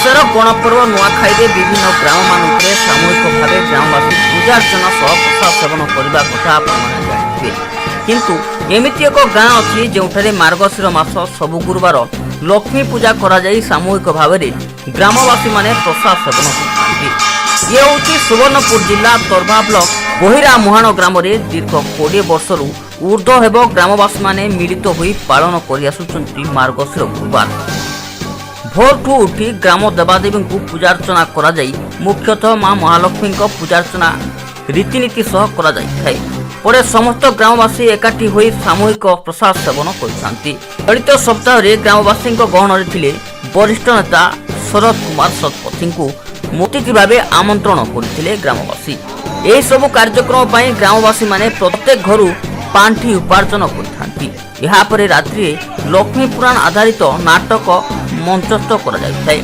ओडिशार गणपर्व नुआखाई विभिन्न ग्राम मानकरे सामूहिक भाव ग्रामवासी पूजार्चना सह प्रसाद सेवन करने कथा आपने जानते किंतु एमती एक गाँ अच्छी जो मार्गशीर मास सबु गुरुवार लक्ष्मी पूजा करा जाई सामूहिक भाव ग्रामवासी माने प्रसाद सेवन करते। ये हूँ सुवर्णपुर जिला तर्भा ब्लॉक बहिरा मुहाण ग्राम दीर्घ 20 वर्ष ऊर्ध्व हेब ग्रामवासी माने मिलित होई पालन करि आसुचंती मार्गशीर गुरुवार। भोरठू उठी ग्राम देवादेवी को पूजार्चना करा जाई मुख्यतः मां महालक्ष्मी पूजार्चना रीतिनीति सह करा जाई परे समस्त ग्रामवासी एकाठी होई सामूहिक प्रसाद सेवन करथांती। चलित सप्ताह रे ग्रामवासी गहन रे थिले वरिष्ठ नेता शरद कुमार शतपथी को अतिथि भाव आमंत्रण करथिले ग्रामवासी। एही सब कार्यक्रम पई ग्रामवासी माने प्रत्येक घरु पांठी उपार्जन करथांती। यहाँ पर रात्रि लक्ष्मी पुराण आधारित नाटक मंचस्थ करा जायଥାଏ।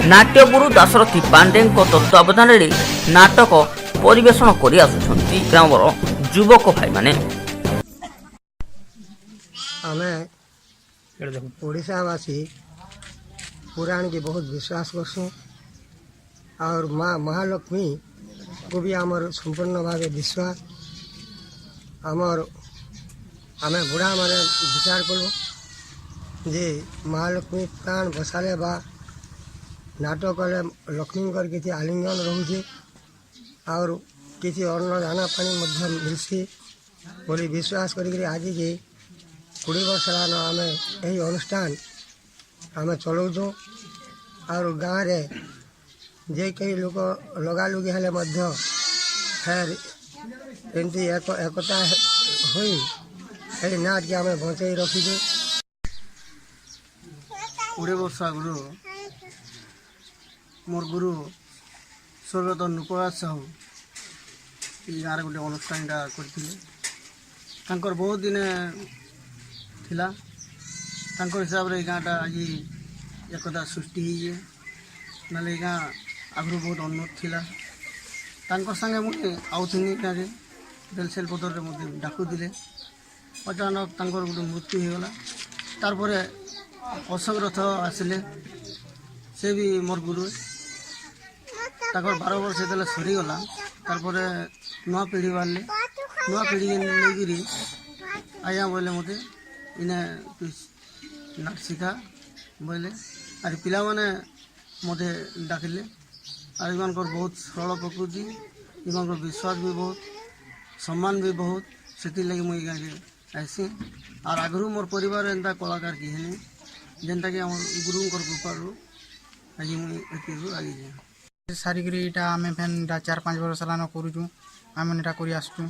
नाट्यगुरु दाशरथी पांडे तत्वावधान नाटक परिवेशन करि आसुछंती ग्रामर युवक भाई माने। आमे ओडिशावासी पुराण की बहुत विश्वास करसुँ और माँ महालक्ष्मी को भी आमर संपूर्ण भाव विश्वास। आमर आमे बुढ़ा माने विचार कलु जे महालक्ष्मी प्राण बसाले बा नाटक कले लक्ष्मी किसी आलिंगन रोचे और किसी अन्न दाना पानी मध्य मिलसी बोली विश्वास करी आज के 20 वर्ष आम यही अनुष्ठान आम चलाऊँ और गाँव रे जे कई लोग लगा लुगी हेले मध्य फेर एमती एकता हुई यही नाट के आम बचाई रखीजे। 20 वर्ष आगु मोर गुरु स्वर्गत नृपराज साहू ये गाँव गोटे अनुष्ठान कर बहुत दिन थिला हिसाब से गाँटा आज एकता सृष्टि ना गाँ आगु बहुत उन्नत थिला संगे मुझे आउथनी गाँव रेलसेल पदर में डाकुले अचानक गोटे मृत्यु होगला तार अशोक रथ आसिले से भी मोर गुरु 12 वर्ष जो सरीगला तार नुआ पीढ़ी बाहर नुआ पीढ़ी नहीं आया बोले मत इने नाट शिखा बोले आर पिला माने मत डाकिले और इन बहुत सरल प्रकृति इन विश्वास भी बहुत सम्मान भी बहुत से लगे मुझे गाँव आसी और आगु मोर परिवार एंता कलाकार किए जेनटा कि गुरु कृपार आज मुझे आगे सारिकी आम फैन 4-5 वर्ष सालान करुचु आम एटा कर आसुँ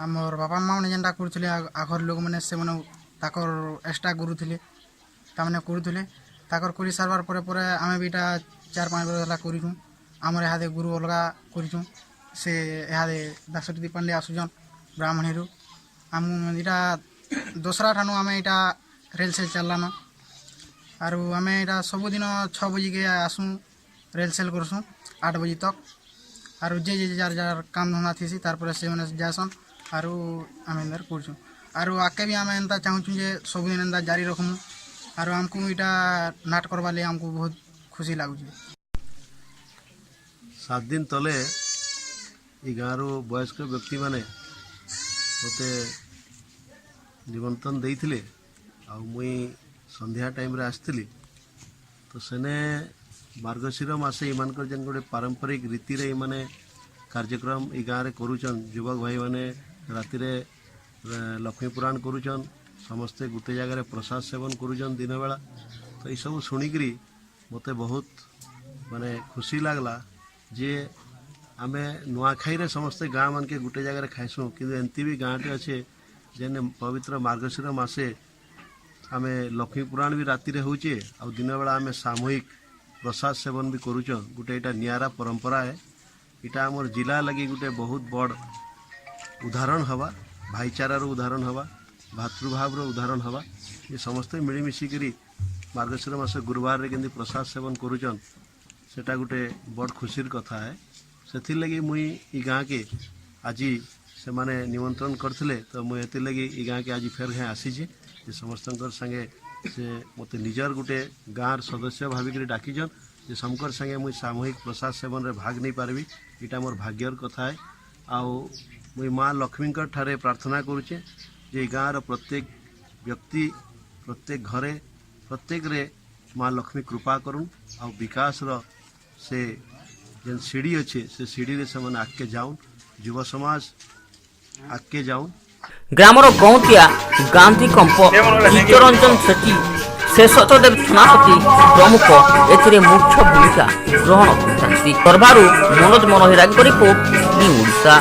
आमर बापा माँ मैंने जेनटा करुले आखर लोक मैंने से एक्सट्रा गुरु थे ताने करुले कर सारबार पर आम भी 4-5 वर्ष करूँ आमर यहाँ गुरु अलगा करूँ से यहाँ दाशरथी पांडे आसुचन ब्राह्मणी आम यहाँ दसरा ठाणु आम यहाँ रेल सेल चलान और आम यहाँ सबुदिन 6 बजे के आसू रेल सेल करसूँ 8 बजे तक और जे जार जार काम धंदा थी तार से मैंने जासन और आम एंदर करछुँ और आगे भी आम एंता चाहूँ जे सबुदिन एंता जारी रखमु और आमको यहाँ नाट करवा ले आमको बहुत खुशी लगुच। 7 दिन तले ये गाँव वयस्क व्यक्ति माने मते निमंत्रण देइथिले आ मुई संध्या टाइम रे आसथिली तो सेने मार्गशीर मासे इमानकर जेन गोटे पारंपरिक रीति रे माने कार्यक्रम ई गाँव रे करूचन युवक भाई माने राति रे लक्ष्मी पुराण करूचन समस्ते गोटे जगह प्रसाद सेवन करूचन दिन बेला तो ये सब शुणिकी मते बहुत माने खुशी लगला जे आमे नुआखाई रे समस्ते गाँव मान के गोटे जगह खाइसुँ कि एमती भी गाँटे अच्छे जेने पवित्र मार्गशीर मासे आमे लक्ष्मी पुराण भी राति रे होचे आ दिन बेला आमे सामूहिक प्रसाद सेवन भी करूचन गोटे यहाँ नियारा परंपरा है इटा आमर जिला लगी गोटे बहुत बड़ उदाहरण हवा भाईचारार उदाहरण हवा भातृभाव उदाहरण हवा ये समस्ते मिलमिशिकी मार्गशीर मास गुरुवार रे केंदी प्रसाद सेवन करूचन सेटा गोटे बड़ खुशीर कथा है से लगी मुई ई गाँ के आज से माने निमंत्रण करथिले तो मुझे लगी ई गाँ के आज फेर घे आसी समस्त संगे से मत निजर गोटे गाँव सदस्य भाविक डाकिछन जे समकर संगे मुई सामूहिक प्रसाद सेवन रे भाग नहीं पारबी इटा मोर भाग्यर कथा है। आउ मुई माँ लक्ष्मी ठारे प्रार्थना करुचे जे गाँव प्रत्येक व्यक्ति प्रत्येक घरे प्रत्येक रे माँ लक्ष्मी कृपा करुन आ विकास रो से जेन सीढ़ी अच्छे से सीढ़ी रे से माने आगे जाऊन युव समाज आगे जाऊन। ग्रामर गौतिया गांधी कंप चित्तरंजन सेठी शेषदेव सेनापति प्रमुख एथिरे मुख्य भूमिका ग्रहण करथांती। सर्भारु मनोज मनोहरा रिपोर्ट न्यू ओडिशा।